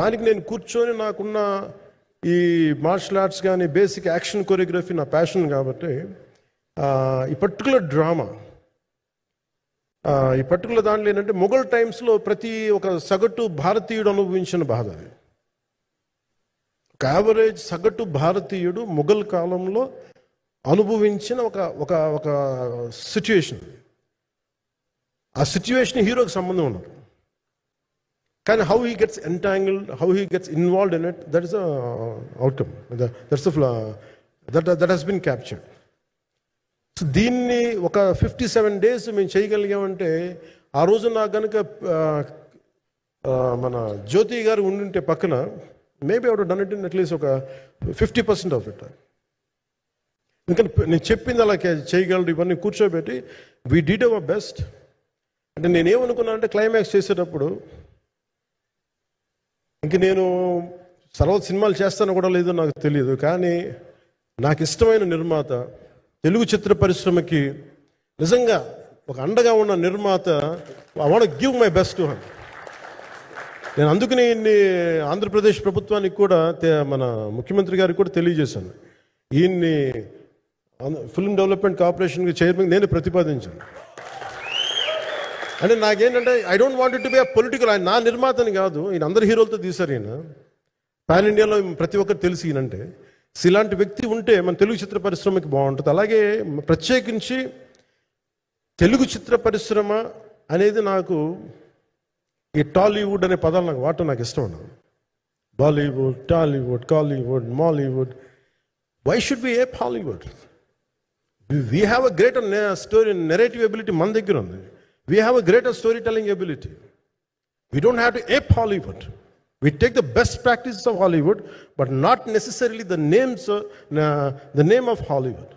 దానికి నేను కూర్చొని నాకున్న ఈ మార్షల్ ఆర్ట్స్ కానీ బేసిక్ యాక్షన్ కొరియోగ్రఫీ నా ప్యాషన్ కాబట్టి ఈ పర్టికులర్ డ్రామా ఈ పర్టికులర్ దాంట్లో ఏంటంటే మొఘల్ టైమ్స్లో ప్రతి ఒక సగటు భారతీయుడు అనుభవించిన బాధ అది. ఒక యావరేజ్ సగటు భారతీయుడు మొఘల్ కాలంలో అనుభవించిన ఒక ఒక ఒక సిచ్యువేషన్. ఆ సిచ్యువేషన్ హీరోకి సంబంధం ఉన్నది. కానీ how he gets entangled, how he gets involved in it, that is the outcome, that he's been captured. So దీన్ని ఒక 57 days మేము చేయగలిగామంటే, ఆ రోజు నాకు కనుక మన జ్యోతి గారు ఉండుంటే పక్కన, maybe I would done it in at least ఒక 50% ఆఫ్ ఇట్. ఎందుకంటే నేను చెప్పింది అలా చేయగలరు ఇవన్నీ కూర్చోబెట్టి వీ డిడ్ అవర్ బెస్ట్. అంటే నేనేమనుకున్నాను అంటే క్లైమాక్స్ చేసేటప్పుడు ఇంక నేను తర్వాత సినిమాలు చేస్తానో కూడా లేదో నాకు తెలియదు, కానీ నాకు ఇష్టమైన నిర్మాత, తెలుగు చిత్ర పరిశ్రమకి నిజంగా ఒక అండగా ఉన్న నిర్మాత, I want give my best to him. నేను అందుకని ఆంధ్రప్రదేశ్ ప్రభుత్వానికి కూడా మన ముఖ్యమంత్రి గారికి కూడా తెలియజేశాను, ఈయన్ని ఫిల్మ్ డెవలప్మెంట్ కార్పొరేషన్కి చైర్మన్ నేను ప్రతిపాదించాను. అంటే నాకేంటంటే I don't want it to be a political, ఆయన నా నిర్మాతని కాదు, ఈయన అందరు హీరోలతో తీశారు. ఈయన పాన్ ఇండియాలో ప్రతి ఒక్కరు తెలిసి ఈయనంటే ఇలాంటి వ్యక్తి ఉంటే మన తెలుగు చిత్ర పరిశ్రమకి బాగుంటుంది. అలాగే ప్రత్యేకించి తెలుగు చిత్ర పరిశ్రమ అనేది నాకు ఈ టాలీవుడ్ అనే పదాలు నాకు వాడటం నాకు ఇష్టం ఉండదు. Bollywood, Tollywood, Kollywood, Mollywood, why should we ape Hollywood? We have a greater story narrative ability మన దగ్గర ఉంది. We have a greater story telling ability. We don't have to ape Hollywood. We take the best practices of Hollywood, but not necessarily the name of Hollywood.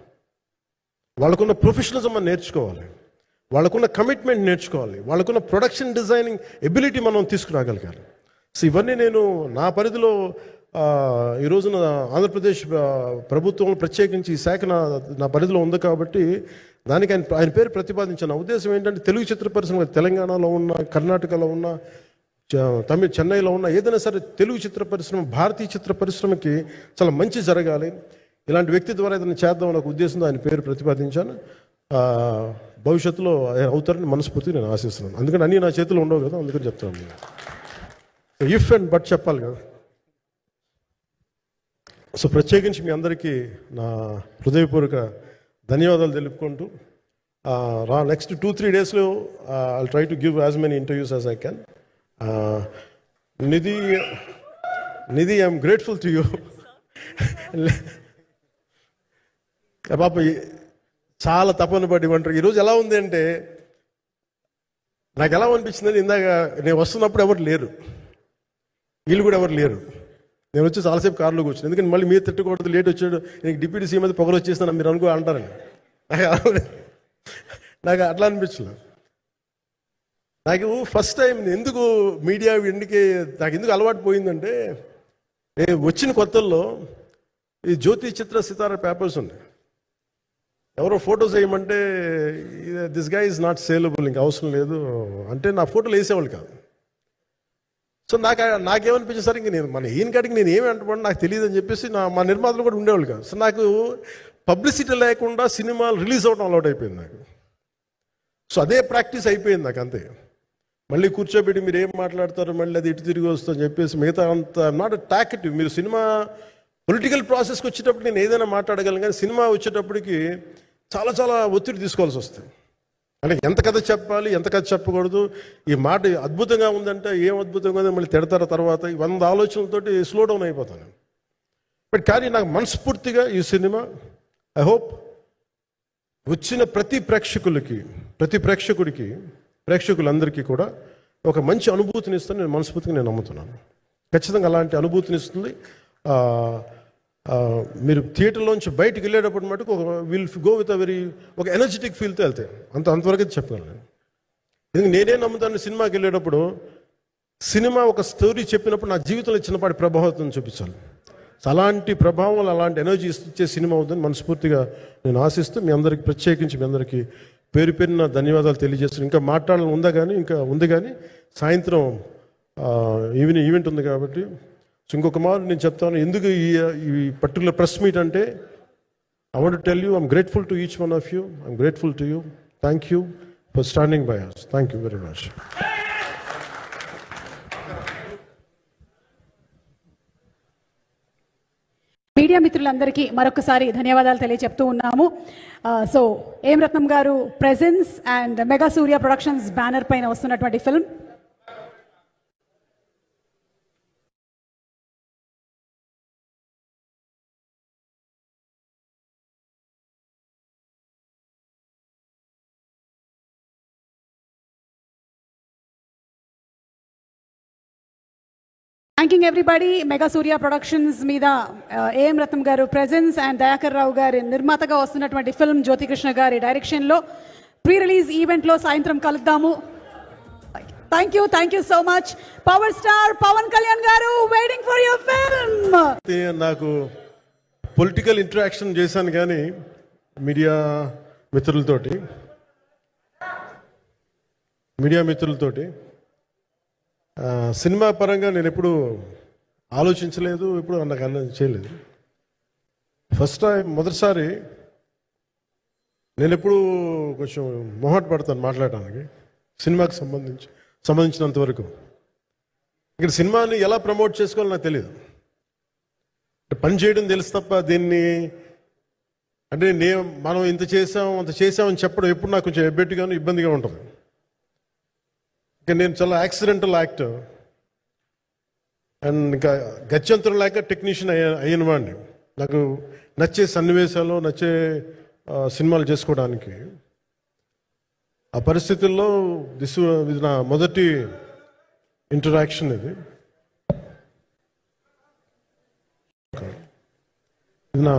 వాళ్ళకున్న professionalism మనం నేర్చుకోవాలి, వాళ్ళకున్న commitment నేర్చుకోవాలి, వాళ్ళకున్న production designing ability మనం తీసుకురాగలగాలి. So ఇవన్నీ నేను నా పరిధిలో ఈ రోజున ఆంధ్రప్రదేశ్ ప్రభుత్వం ప్రత్యేకించి ఈ శాఖ నా పరిధిలో ఉంది కాబట్టి దానికి ఆయన పేరు ప్రతిపాదించాను. నా ఉద్దేశం ఏంటంటే తెలుగు చిత్ర పరిశ్రమ తెలంగాణలో ఉన్న, కర్ణాటకలో ఉన్న, చెన్నైలో ఉన్న ఏదైనా సరే తెలుగు చిత్ర పరిశ్రమ, భారతీయ చిత్ర పరిశ్రమకి చాలా మంచి జరగాలి, ఇలాంటి వ్యక్తి ద్వారా ఏదైనా చేద్దామని ఒక ఉద్దేశంతో ఆయన పేరు ప్రతిపాదించాను. భవిష్యత్తులో ఆయన అవుతారని మనస్ఫూర్తిగా నేను ఆశిస్తున్నాను. అందుకని అన్నీ నా చేతిలో ఉండవు కదా, అందుకని చెప్తాను. ఇఫ్ అండ్ బట్ చెప్పాలి కదా. సో ప్రత్యేకించి మీ అందరికీ నా హృదయపూర్వక ధన్యవాదాలు తెలుపుకుంటూ నెక్స్ట్ 2-3 daysలో I'll try to give as many interviews as I can. Nidhi, I'm grateful to you. పాప చాలా తపన పడి ఉంటారు. ఈరోజు ఎలా ఉంది అంటే నాకు ఎలా అనిపించిందని, ఇందాక నేను వస్తున్నప్పుడు ఎవరు లేరు, వీళ్ళు కూడా ఎవరు లేరు. నేను వచ్చి చాలాసేపు కారులో కూర్చున్నాను, ఎందుకంటే మళ్ళీ మీరు తిట్టకూడదు, లేట్ వచ్చాడు, నీకు డిప్యూటీ సీఎం అయితే పొగలు వచ్చేస్తాను మీరు అంటారని. నాకు అట్లా అనిపించలేదు. నాకు ఫస్ట్ టైం ఎందుకు మీడియా నాకు ఎందుకు అలవాటు పోయిందంటే, నేను వచ్చిన కొత్తల్లో ఈ జ్యోతి చిత్ర సితార పేపర్స్ ఉన్నాయి, ఎవరో ఫొటోస్ వేయమంటే this guy is not saleable, ఇంకా అవసరం లేదు అంటే నా ఫోటోలు వేసేవాళ్ళు కాదు. సో నాకేమనిపించింది సార్, ఇంక నేను మన ఈయన కాడికి నేను ఏమి అంటున్నాను నాకు తెలియదు అని చెప్పేసి మా నిర్మాతలు కూడా ఉండేవాళ్ళు కాదు. సో నాకు పబ్లిసిటీ లేకుండా సినిమాలు రిలీజ్ అవ్వడం అలవాటు అయిపోయింది నాకు. సో అదే ప్రాక్టీస్ అయిపోయింది నాకు, అంతే. మళ్ళీ కూర్చోబెట్టి మీరు ఏం మాట్లాడతారు, మళ్ళీ అది ఇటు తిరిగి వస్తుందని చెప్పేసి మిగతా అంత నాట్ టాకెటివ్. మీరు సినిమా పొలిటికల్ ప్రాసెస్కి వచ్చేటప్పుడు నేను ఏదైనా మాట్లాడగలను, కానీ సినిమా వచ్చేటప్పటికి చాలా చాలా ఒత్తిడి తీసుకోవాల్సి వస్తుంది. అంటే ఎంత కథ చెప్పాలి, ఎంత కథ చెప్పకూడదు, ఈ మాట అద్భుతంగా ఉందంటే ఏం అద్భుతంగా ఉందని మళ్ళీ తిడతారు, తర్వాత 100 ఆలోచనలతోటి స్లో డౌన్ అయిపోతాను. బట్ కానీ నాకు మనస్ఫూర్తిగా ఈ సినిమా ఐ హోప్ వచ్చిన ప్రతి ప్రేక్షకులందరికీ కూడా ఒక మంచి అనుభూతిని ఇస్తాను నేను మనస్ఫూర్తిగా నేను నమ్ముతున్నాను. ఖచ్చితంగా అలాంటి అనుభూతిని ఇస్తుంది. మీరు థియేటర్లోంచి బయటికి వెళ్ళేటప్పుడు మటుకు విల్ గో విత్ ఒక ఎనర్జెటిక్ ఫీల్తో వెళ్తే అంతవరకు చెప్పగలను. ఎందుకంటే నేనే నమ్ముతాను, సినిమాకి వెళ్ళేటప్పుడు సినిమా ఒక స్టోరీ చెప్పినప్పుడు నా జీవితంలో చిన్నపాటి ప్రభావం చూపించాలి. అలాంటి ప్రభావం, అలాంటి ఎనర్జీ ఇచ్చే సినిమా అవుతుందని మనస్ఫూర్తిగా నేను ఆశిస్తూ మీ అందరికీ ప్రత్యేకించి మీ అందరికీ పేరున ధన్యవాదాలు తెలియజేస్తున్నాను. ఇంకా మాట్లాడాలని ఉంది కానీ సాయంత్రం ఈవెంట్ ఉంది కాబట్టి. సో ఇంకొక మారు నేను చెప్తాను ఎందుకు ఈ పర్టికులర్ ప్రెస్ మీట్ అంటే, I want to tell you, I'm grateful to each one of you. I'm grateful to you. Thank you for standing by us. Thank you very much. Media మిత్రులందరికీ మరొకసారి ధన్యవాదాలు తెలియజెప్తూ ఉన్నాము. సో ఏం రత్నం గారు presence and mega Surya productions banner పైన వస్తున్నటువంటి film thanking everybody. Mega సూర్య productions మీద AM రత్నం గారు ప్రెజెన్స్ అండ్ దయాకర్ రావు గారి నిర్మాతగా వస్తున్నటువంటి ఫిల్మ్ జ్యోతికృష్ణ గారి డైరెక్షన్లో ప్రీ రిలీజ్ ఈవెంట్లో సాయంత్రం కలుద్దాము. Thank you so much. Power star Pawan Kalyan గారు వెయిటింగ్ ఫర్ యువర్ ఫిల్మ్. నాకు పొలిటికల్ ఇంటరాక్షన్ చేశాను కానీ మీడియా మిత్రులతోటి సినిమా పరంగా నేను ఎప్పుడు ఆలోచించలేదు, ఎప్పుడు నాకు చేయలేదు. ఫస్ట్ టైం మొదటిసారి నేను ఎప్పుడు కొంచెం మొహాట పడతాను మాట్లాడటానికి సినిమాకి సంబంధించినంత వరకు. ఇక్కడ సినిమాని ఎలా ప్రమోట్ చేసుకోవాలో నాకు తెలియదు. పని చేయడం తెలుసు తప్ప దీన్ని అంటే మనం ఇంత చేసామని చెప్పడం ఎప్పుడు నాకు కొంచెం ఎబ్బెట్టుగాను ఇబ్బందిగా ఉంటుంది. ఇంకా నేను చాలా యాక్సిడెంటల్ యాక్టర్ అండ్ ఇంకా గత్యంతరం లేక టెక్నీషియన్ అయిన వాడిని. నాకు నచ్చే సన్నివేశాలు నచ్చే సినిమాలు చేసుకోవడానికి ఆ పరిస్థితుల్లో ఇది నా మొదటి ఇంటరాక్షన్. ఇది నా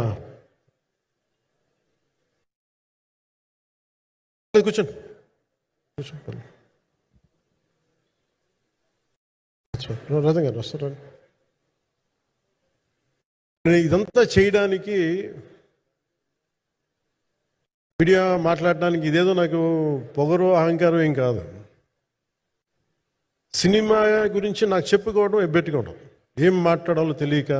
కూర్చోండి. రథం గారు వస్తారు. ఇదంతా చేయడానికి మీడియా మాట్లాడడానికి ఇదేదో నాకు పొగరు అహంకారం ఏం కాదు. సినిమా గురించి నాకు చెప్పుకోవడం ఎబ్బెట్టుకోవడం, ఏం మాట్లాడాలో తెలియక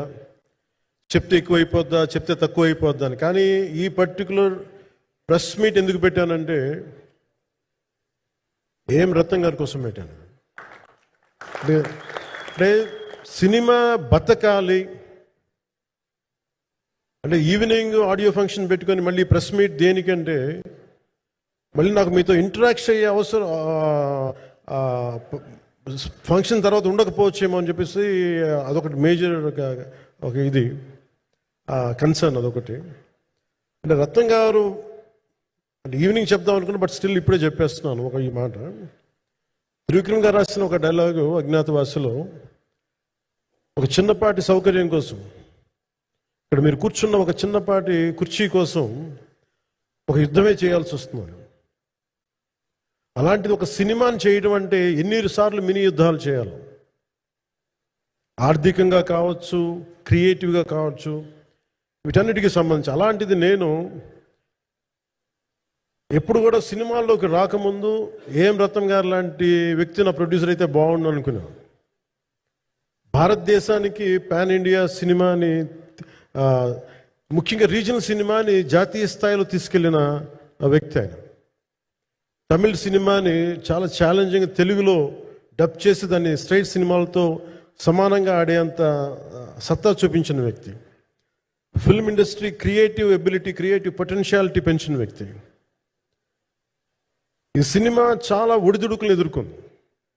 చెప్తే ఎక్కువైపోద్దా చెప్తే తక్కువ అయిపోద్దా అని. కానీ ఈ పర్టికులర్ ప్రెస్ మీట్ ఎందుకు పెట్టానంటే ఏం రత్నం గారి కోసం పెట్టాను. అంటే సినిమా బతకాలి అంటే ఈవినింగ్ ఆడియో ఫంక్షన్ పెట్టుకొని మళ్ళీ ప్రెస్ మీట్ దేనికంటే మళ్ళీ నాకు మీతో ఇంటరాక్ట్ అయ్యే అవసరం ఫంక్షన్ తర్వాత ఉండకపోవచ్చేమో అని చెప్పేసి అదొకటి మేజర్ ఒక ఇది కన్సర్న్. అదొకటి అంటే రత్నం గారు అంటే ఈవినింగ్ చెప్దాం అనుకున్నా, బట్ స్టిల్ ఇప్పుడే చెప్పేస్తున్నాను ఈ మాట. త్రివిక్రమ్ గారు రాసిన ఒక డైలాగు అజ్ఞాతవాసిలో, ఒక చిన్నపాటి సౌకర్యం కోసం ఇక్కడ మీరు కూర్చున్న ఒక చిన్నపాటి కుర్చీ కోసం ఒక యుద్ధమే చేయాల్సి వస్తుంది. అలాంటిది ఒక సినిమాని చేయడం అంటే ఎన్నిసార్లు మినీ యుద్ధాలు చేయాలి, ఆర్థికంగా కావచ్చు క్రియేటివ్గా కావచ్చు వీటన్నిటికీ సంబంధించి. అలాంటిది నేను ఎప్పుడు కూడా సినిమాల్లోకి రాకముందు ఏఎం రత్నం గారు లాంటి వ్యక్తి నా ప్రొడ్యూసర్ అయితే బాగుండు అనుకున్నాను. భారతదేశానికి పాన్ ఇండియా సినిమాని ముఖ్యంగా రీజనల్ సినిమాని జాతీయ స్థాయిలో తీసుకెళ్లిన వ్యక్తి ఆయన. తమిళ సినిమాని చాలా ఛాలెంజింగ్ తెలుగులో డబ్ చేసి దాన్ని స్ట్రైట్ సినిమాలతో సమానంగా ఆడేంత సత్తా చూపించిన వ్యక్తి. Film industry creative ability creative potentiality పెంచిన వ్యక్తి. ఈ సినిమా చాలా ఒడిదుడుకులు ఎదుర్కొంది,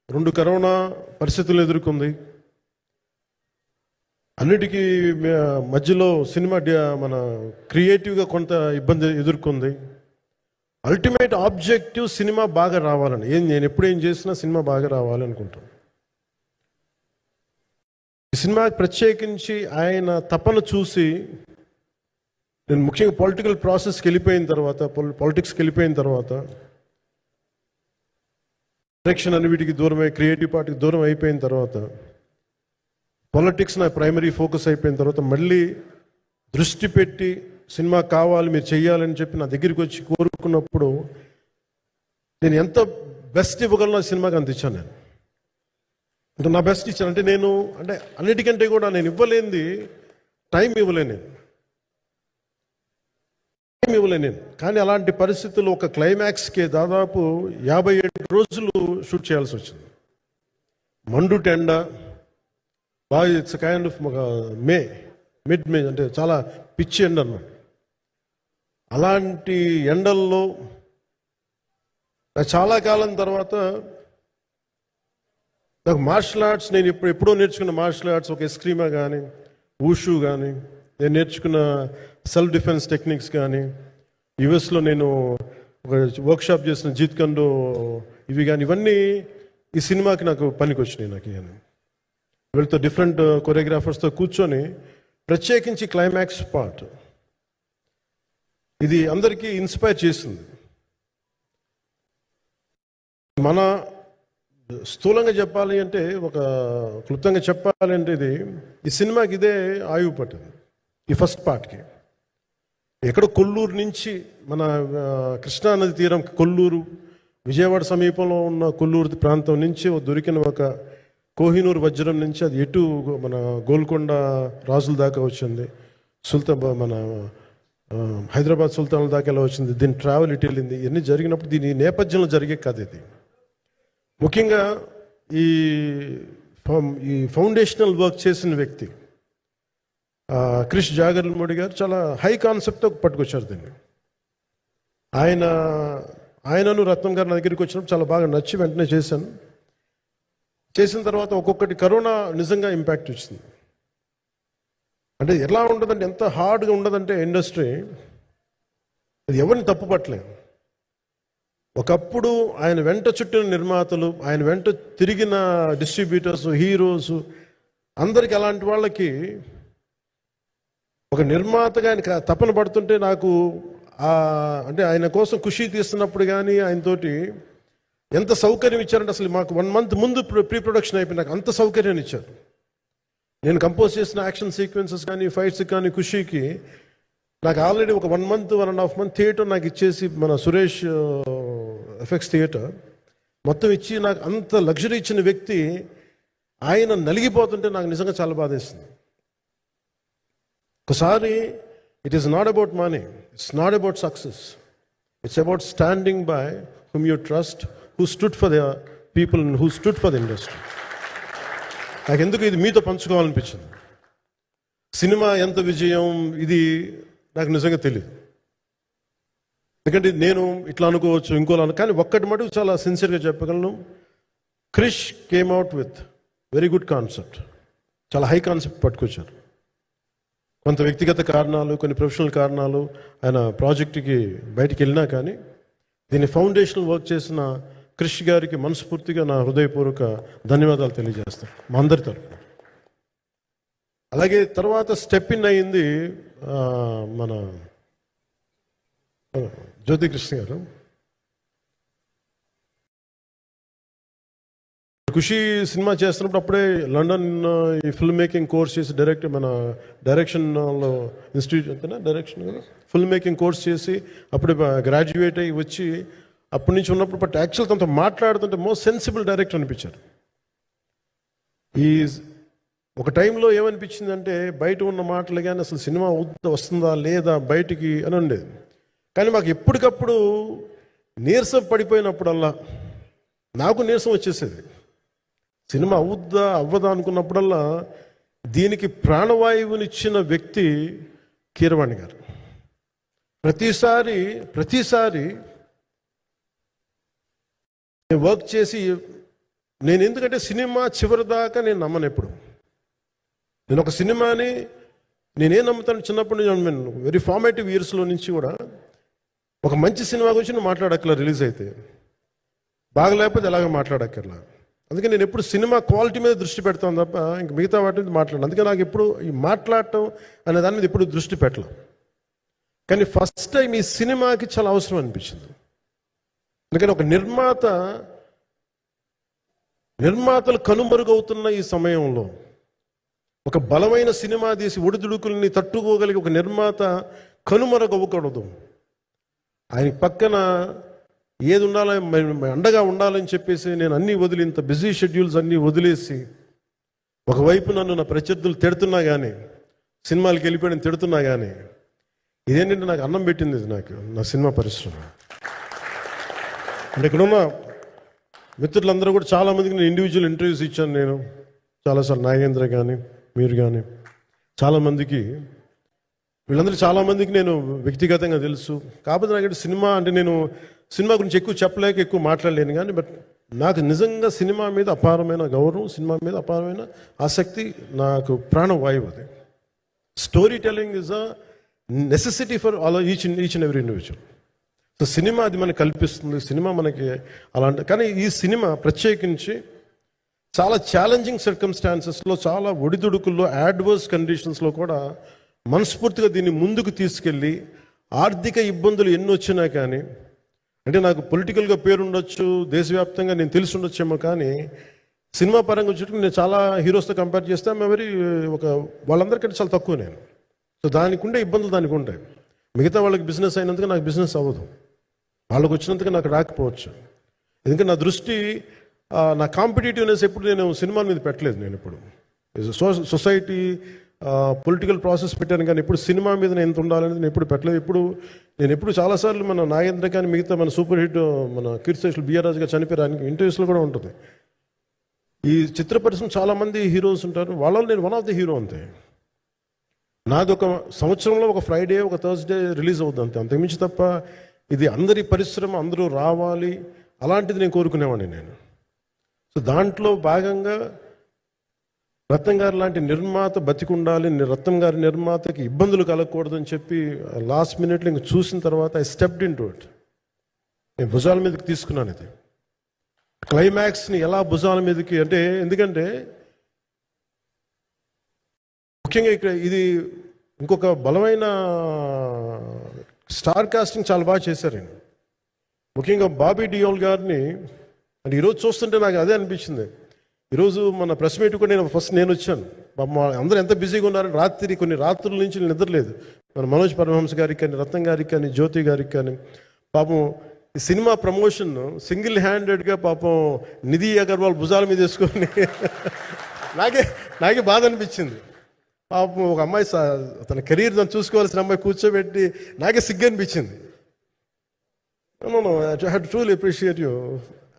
2 కరోనా పరిస్థితులు ఎదుర్కొంది. అన్నిటికీ మధ్యలో సినిమా మన క్రియేటివ్గా కొంత ఇబ్బంది ఎదుర్కొంది. అల్టిమేట్ ఆబ్జెక్టివ్ సినిమా బాగా రావాలని, నేను ఎప్పుడు ఏం చేసినా సినిమా బాగా రావాలి అనుకుంటాను. ఈ సినిమా ప్రత్యేకించి ఆయన తపన చూసి నేను ముఖ్యంగా పొలిటికల్ ప్రాసెస్కి వెళ్ళిపోయిన తర్వాత పాలిటిక్స్కి వెళ్ళిపోయిన తర్వాత డైరెక్షన్ అని వీటికి దూరమై క్రియేటివ్ పార్టీకి దూరం అయిపోయిన తర్వాత పాలిటిక్స్ నా ప్రైమరీ ఫోకస్ అయిపోయిన తర్వాత మళ్ళీ దృష్టి పెట్టి సినిమా కావాలి మీరు చెయ్యాలని చెప్పి నా దగ్గరికి వచ్చి కోరుకున్నప్పుడు నేను ఎంత బెస్ట్ ఇవ్వగలను సినిమాకి అంత ఇచ్చాను. అంటే నా బెస్ట్ ఇచ్చాను. అంటే నేను అంటే అన్నిటికంటే కూడా నేను ఇవ్వలేనిది టైం ఇవ్వలేను నేను. కానీ అలాంటి పరిస్థితుల్లో ఒక క్లైమాక్స్కి దాదాపు 57 రోజులు షూట్ చేయాల్సి వచ్చింది. మండు టెండ బాగా, ఇట్స్ కైండ్ ఆఫ్ మిడ్ మే, అంటే చాలా పిచ్చి ఎండ అన్నమాట. అలాంటి ఎండల్లో చాలా కాలం తర్వాత నాకు మార్షల్ ఆర్ట్స్, నేను ఎప్పుడో నేర్చుకున్న మార్షల్ ఆర్ట్స్, ఒక ఎస్క్రీమా కానీ, ఊషు కానీ, నేను నేర్చుకున్న సెల్ఫ్ డిఫెన్స్ టెక్నిక్స్ కానీ, యుఎస్లో నేను ఒక వర్క్షాప్ చేసిన జీత్ కండో ఇవి కానీ, ఇవన్నీ ఈ సినిమాకి నాకు పనికి వచ్చినాయి. నాకు ఇవన్నీ వీళ్ళతో డిఫరెంట్ కొరియోగ్రాఫర్స్తో కూర్చొని ప్రత్యేకించి క్లైమాక్స్ పార్ట్ ఇది అందరికీ ఇన్స్పైర్ చేసింది. మన స్థూలంగా చెప్పాలి అంటే, ఒక క్లుప్తంగా చెప్పాలి అంటే, ఈ సినిమాకి ఇదే ఆయువు పట్టింది. ఈ ఫస్ట్ పార్ట్కి ఎక్కడో కొల్లూరు నుంచి, మన కృష్ణానది తీరం కొల్లూరు, విజయవాడ సమీపంలో ఉన్న కొల్లూరు ప్రాంతం నుంచి దొరికిన ఒక కోహినూరు వజ్రం నుంచి అది ఎటు మన గోల్కొండ రాజుల దాకా వచ్చింది, మన హైదరాబాద్ సుల్తానుల దాకా ఎలా వచ్చింది, దీని ట్రావెల్ ఇటు వెళ్ళింది. ఇవన్నీ జరిగినప్పుడు దీని నేపథ్యంలో జరిగే కథ ఇది. ముఖ్యంగా ఈ ఫౌండేషనల్ వర్క్ చేసిన వ్యక్తి క్రిష్ జాగర్లమూడి గారు చాలా హై కాన్సెప్ట్తో పట్టుకొచ్చారు దీన్ని. ఆయనను రత్నం గారు నా దగ్గరికి వచ్చినప్పుడు చాలా బాగా నచ్చి వెంటనే చేశాను. చేసిన తర్వాత ఒక్కొక్కటి కరోనా నిజంగా ఇంపాక్ట్ వచ్చింది. అంటే ఎలా ఉండదంటే, ఎంత హార్డ్గా ఉండదంటే ఇండస్ట్రీ, అది ఎవరిని తప్పు పట్టలేదు. ఒకప్పుడు ఆయన వెంట చుట్టిన నిర్మాతలు, ఆయన వెంట తిరిగిన డిస్ట్రిబ్యూటర్స్, హీరోస్, అందరికి అలాంటి వాళ్ళకి ఒక నిర్మాతగా ఆయన తపన పడుతుంటే నాకు అంటే ఆయన కోసం ఖుషి తీస్తున్నప్పుడు కానీ ఆయనతోటి ఎంత సౌకర్యం ఇచ్చారంటే, అసలు మాకు 1 month ముందు ప్రీ ప్రొడక్షన్ అయిపోయి నాకు అంత సౌకర్యాన్ని ఇచ్చారు. నేను కంపోజ్ చేసిన యాక్షన్ సీక్వెన్సెస్ కానీ, ఫైట్స్ కానీ, ఖుషీకి నాకు ఆల్రెడీ ఒక 1 month 1.5 month థియేటర్ నాకు ఇచ్చేసి, మన సురేష్ ఎఫెక్ట్స్ థియేటర్ మొత్తం ఇచ్చి నాకు అంత లగ్జరీ ఇచ్చిన వ్యక్తి ఆయన నలిగిపోతుంటే నాకు నిజంగా చాలా బాధేస్తుంది. ఒకసారి it is not about money, it's not about success, it's about standing by whom you trust, who stood for the people and who stood for the industry. నాకు ఎందుకు ఇది మీతో పంచుకోవాలనిపించింది. సినిమా ఎంత విజయం ఇది నాకు నిజంగా తెలియదు, ఎందుకంటే నేను ఇట్లా అనుకోవచ్చు, ఇంకోలా కానీ ఒక్కటి మటుకు చాలా సిన్సియర్గా చెప్పగలను. Krish came out with very good concept, చాలా హై కాన్సెప్ట్ పట్టుకొచ్చారు. కొంత వ్యక్తిగత కారణాలు, కొన్ని ప్రొఫెషనల్ కారణాలు ఆయన ప్రాజెక్టుకి బయటికి వెళ్ళినా కానీ, దీన్ని ఫౌండేషనల్ వర్క్ చేసిన క్రిష్ గారికి మనస్ఫూర్తిగా నా హృదయపూర్వక ధన్యవాదాలు తెలియజేస్తాను మా అందరి తరఫున. అలాగే తర్వాత స్టెప్ ఇన్ అయ్యింది మన జ్యోతికృష్ణ గారు. ఖుషి సినిమా చేస్తున్నప్పుడు అప్పుడే లండన్ ఈ ఫిల్మ్ మేకింగ్ కోర్స్ చేసి మన డైరెక్షన్లో ఇన్స్టిట్యూట్ అంతేనా డైరెక్షన్ ఫిల్మ్ మేకింగ్ కోర్స్ చేసి అప్పుడే గ్రాడ్యుయేట్ అయ్యి వచ్చి అప్పటి నుంచి ఉన్నప్పుడు బట్ యాక్చువల్ తనతో మాట్లాడుతుంటే మోస్ట్ సెన్సిబుల్ డైరెక్టర్ అనిపించారు. ఈ ఒక టైంలో ఏమనిపించిందంటే, బయట ఉన్న మాటలు కానీ అసలు సినిమా వస్తుందా లేదా బయటికి అని ఉండేది. కానీ మాకు ఎప్పటికప్పుడు నీరసం పడిపోయినప్పుడల్లా నాకు నీరసం వచ్చేసేది. సినిమా అవుద్దా అవ్వదా అనుకున్నప్పుడల్లా దీనికి ప్రాణవాయువునిచ్చిన వ్యక్తి కీరవాణి గారు. ప్రతిసారి నేను వర్క్ చేసి, నేను ఎందుకంటే సినిమా చివరి దాకా నేను నమ్మను ఎప్పుడు. నేను ఒక సినిమాని నేనేం నమ్ముతాను, చిన్నప్పటి నుంచి వెరీ ఫార్మేటివ్ ఇయర్స్లో నుంచి కూడా ఒక మంచి సినిమా గురించి నేను మాట్లాడక్కర్లా, రిలీజ్ అయితే బాగా లేకపోతే ఎలాగ మాట్లాడక్కర్లా. అందుకే నేను ఎప్పుడు సినిమా క్వాలిటీ మీద దృష్టి పెడతాను తప్ప ఇంక మిగతా వాటి మీద మాట్లాడను. అందుకే నాకు ఎప్పుడు ఈ మాట్లాడటం అనే దాని మీద ఎప్పుడు దృష్టి పెట్టలేం. కానీ ఫస్ట్ టైం ఈ సినిమాకి చాలా అవసరం అనిపించింది. అందుకని ఒక నిర్మాతలు కనుమరుగవుతున్న ఈ సమయంలో ఒక బలమైన సినిమా తీసి ఒడిదుడుకుల్ని తట్టుకోగలిగి ఒక నిర్మాత కనుమరుగవ్వకూడదు. ఆయన పక్కన ఏది ఉండాలి అండగా ఉండాలని చెప్పేసి నేను అన్నీ వదిలి, ఇంత బిజీ షెడ్యూల్స్ అన్నీ వదిలేసి, ఒకవైపు నన్ను నా ప్రత్యర్థులు తిడుతున్నా కానీ, సినిమాలకి వెళ్ళిపోయిన తిడుతున్నా కానీ, ఇదేంటంటే నాకు అన్నం పెట్టింది ఇది నాకు నా సినిమా పరిశ్రమ. అంటే ఇక్కడున్న మిత్రులందరూ కూడా చాలామందికి నేను ఇండివిజువల్ ఇంటర్వ్యూస్ ఇచ్చాను. నేను చాలాసార్లు నాగేంద్ర కానీ మీరు కానీ చాలామందికి, వీళ్ళందరూ చాలామందికి నేను వ్యక్తిగతంగా తెలుసు. కాకపోతే నాకు సినిమా అంటే నేను సినిమా గురించి ఎక్కువ చెప్పలేక ఎక్కువ మాట్లాడలేను కానీ, బట్ నాకు నిజంగా సినిమా మీద అపారమైన గౌరవం, సినిమా మీద అపారమైన ఆసక్తి, నాకు ప్రాణవాయువు అది. Story telling is a necessity for all each and every individual. So cinema అది మనకి కల్పిస్తుంది, సినిమా మనకి అలాంటి. కానీ ఈ సినిమా ప్రత్యేకించి చాలా ఛాలెంజింగ్ సర్కమ్స్టాన్సెస్లో, చాలా ఒడిదుడుకుల్లో, యాడ్వర్స్ కండిషన్స్లో కూడా మనస్ఫూర్తిగా దీన్ని ముందుకు తీసుకెళ్ళి, ఆర్థిక ఇబ్బందులు ఎన్ని వచ్చినా కానీ, అంటే నాకు పొలిటికల్గా పేరు ఉండొచ్చు, దేశవ్యాప్తంగా నేను తెలిసి ఉండొచ్చేమో, కానీ సినిమా పరంగా వచ్చేటప్పుడు నేను చాలా హీరోస్తో కంపేర్ చేస్తే వాళ్ళందరికంటే చాలా తక్కువ నేను. సో దానికి ఉండే ఇబ్బందులు దానికి ఉంటాయి. మిగతా వాళ్ళకి బిజినెస్ అయినందుకు నాకు బిజినెస్ అవ్వదు, వాళ్ళకి వచ్చినందుకు నాకు రాకపోవచ్చు. ఎందుకంటే నా దృష్టి, నా కాంపిటేటివ్నెస్ ఎప్పుడు నేను సినిమా మీద పెట్టలేదు. నేను ఇప్పుడు సొసైటీ పొలిటికల్ ప్రాసెస్ పెట్టాను, కానీ ఎప్పుడు సినిమా మీద నేను ఎంత ఉండాలనేది నేను ఎప్పుడు పెట్టలేదు. నేను ఎప్పుడు చాలాసార్లు మన నాగేంద్ర కానీ మిగతా మన సూపర్ హిట్ మన కీర్తిశేషులు బిఆర్ రాజు గారు చనిపోయారు ఇంటర్వ్యూస్లో కూడా ఉంటుంది. ఈ చిత్ర పరిశ్రమ చాలామంది హీరోస్ ఉంటారు, వాళ్ళలో నేను వన్ ఆఫ్ ది హీరో అంతే. నాది ఒక సంవత్సరంలో ఒక ఫ్రైడే, ఒక థర్స్డే రిలీజ్ అవుతుంది అంతే, అంతకుమించి తప్ప ఇది అందరి పరిశ్రమ, అందరూ రావాలి అలాంటిది నేను కోరుకునేవాడిని నేను. సో దాంట్లో భాగంగా రత్నం గారు లాంటి నిర్మాత బతికుండాలి, రత్నం గారి నిర్మాతకి ఇబ్బందులు కలగకూడదని చెప్పి లాస్ట్ మినిట్లో ఇంక చూసిన తర్వాత I stepped in to it. నేను భుజాల మీదకి తీసుకున్నాను ఇది. క్లైమాక్స్ని ఎలా భుజాల మీదకి అంటే, ఎందుకంటే ముఖ్యంగా ఇక్కడ ఇది ఇంకొక బలమైన స్టార్ కాస్టింగ్ చాలా బాగా చేశారు. ముఖ్యంగా బాబీ డియోల్ గారిని అంటే ఈరోజు చూస్తుంటే నాకు అదే అనిపించింది. ఈరోజు మన ప్రెస్ మీట్ కూడా నేను వచ్చాను. అందరూ ఎంత బిజీగా ఉన్నారని కొన్ని రాత్రుల నుంచి నిద్రలేదు. మన మనోజ్ పరమహంస గారికి కానీ, రత్నం గారికి కానీ, జ్యోతి గారికి కానీ, పాపం ఈ సినిమా ప్రమోషన్ సింగిల్ హ్యాండెడ్గా పాపం నిధి అగర్వాల్ భుజాల మీద వేసుకొని నాకే బాధ అనిపించింది. పాపం ఒక అమ్మాయి తన కెరీర్ తను చూసుకోవాల్సిన అమ్మాయి కూర్చోబెట్టి నాకే సిగ్గు అనిపించింది. I had truly appreciate you.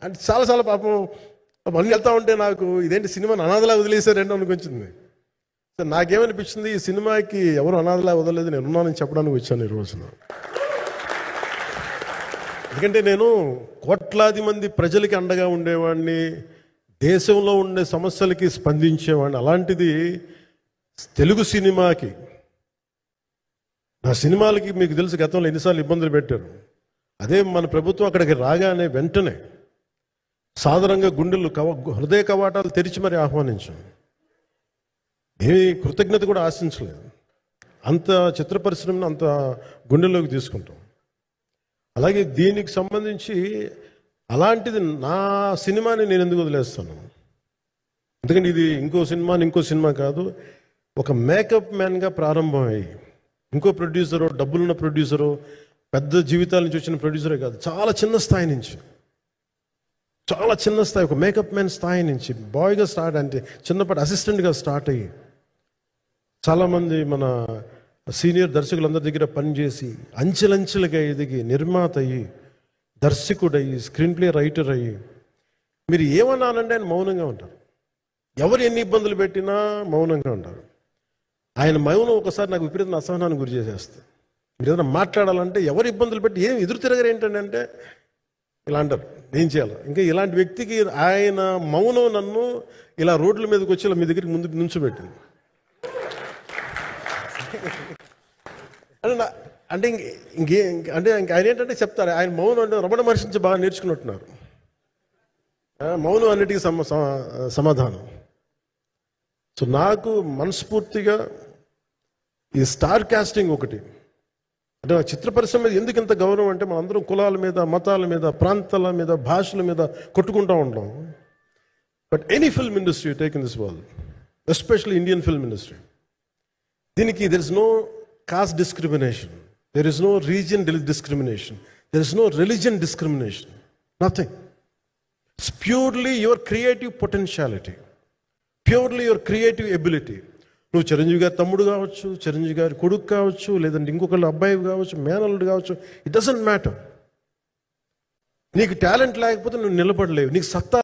అంటే చాలా పాపం అన్ని వెళ్తా ఉంటే నాకు ఇదేంటి సినిమాని అనాథలా వదిలేశారంటే అనిపించింది. సో నాకేమనిపించింది, ఈ సినిమాకి ఎవరు అనాథలా వదలలేదు, నేను ఉన్నానని చెప్పడానికి వచ్చాను ఈ రోజున. ఎందుకంటే నేను కోట్లాది మంది ప్రజలకి అండగా ఉండేవాడిని, దేశంలో ఉండే సమస్యలకి స్పందించేవాడిని. అలాంటిది తెలుగు సినిమాకి, నా సినిమాలకి మీకు తెలుసు గతంలో ఎన్నిసార్లు ఇబ్బందులు పెట్టారు. అదే మన ప్రభుత్వం అక్కడికి రాగానే వెంటనే సాధారణంగా హృదయ కవాటాలు తెరిచి మరి ఆహ్వానించాం. ఏమి కృతజ్ఞత కూడా ఆశించలేదు. అంత చిత్ర పరిశ్రమను అంత గుండెల్లోకి తీసుకుంటాం. అలాగే దీనికి సంబంధించి అలాంటిది నా సినిమాని నేను ఎందుకు వదిలేస్తాను? ఎందుకంటే ఇది ఇంకో సినిమా కాదు, ఒక మేకప్ మ్యాన్గా ప్రారంభమయ్యి ఇంకో ప్రొడ్యూసరు, డబ్బులున్న ప్రొడ్యూసరు, పెద్ద జీవితాల నుంచి వచ్చిన ప్రొడ్యూసరే కాదు, చాలా చిన్న స్థాయి, ఒక మేకప్ మ్యాన్ స్థాయి నుంచి బాయ్గా స్టార్ట్, అంటే చిన్నపాటి అసిస్టెంట్గా స్టార్ట్ అయ్యి చాలామంది మన సీనియర్ దర్శకులందరి దగ్గర పనిచేసి అంచెలంచెలుగా ఎదిగి నిర్మాత అయ్యి, దర్శకుడయ్యి, స్క్రీన్ ప్లే రైటర్ అయ్యి, మీరు ఏమన్నానంటే ఆయన మౌనంగా ఉంటారు. ఎవరు ఎన్ని ఇబ్బందులు పెట్టినా మౌనంగా ఉంటారు. ఆయన మౌనం ఒకసారి నాకు విపరీతమైన అసహనానికి గురి చేసేస్తుంది. మీరు ఏదైనా మాట్లాడాలంటే ఎవరు ఇబ్బందులు పెట్టి ఏం ఎదురు తిరగరు ఏంటంటే ఇలా అంటారు, ఏం చేయాలి. ఇంకా ఇలాంటి వ్యక్తికి ఆయన మౌనం నన్ను ఇలా రోడ్ల మీదకి వచ్చి ఇలా మీ దగ్గరికి ముందు నుంచోబెట్టింది. అంటే ఆయన ఏంటంటే చెప్తారు, ఆయన మౌనం అంటే రమణ మహర్షి నుంచి బాగా నేర్చుకున్నట్టున్నారు. మౌనం అన్నిటికీ సమాధానం. సో నాకు మనస్ఫూర్తిగా ఈ స్టార్ కాస్టింగ్ ఒకటి అంటే చిత్ర పరిశ్రమ మీద ఎందుకు ఇంత గౌరవం అంటే, మనందరం కులాల మీద, మతాల మీద, ప్రాంతాల మీద, భాషల మీద కొట్టుకుంటూ ఉంటాం. But any film industry take in this world, especially Indian film industry, దీనికి there is no caste discrimination, there is no region discrimination, there is no religion discrimination, nothing. It's purely your creative potentiality, purely your creative ability. నువ్వు చిరంజీవి గారి తమ్ముడు కావచ్చు, చిరంజీవి గారి కొడుకు కావచ్చు, లేదంటే ఇంకొకళ్ళు అబ్బాయి కావచ్చు, మేనల్లుడు కావచ్చు, ఇట్ డజంట్ మ్యాటర్. నీకు టాలెంట్ లేకపోతే నువ్వు నిలబడలేవు, నీకు సత్తా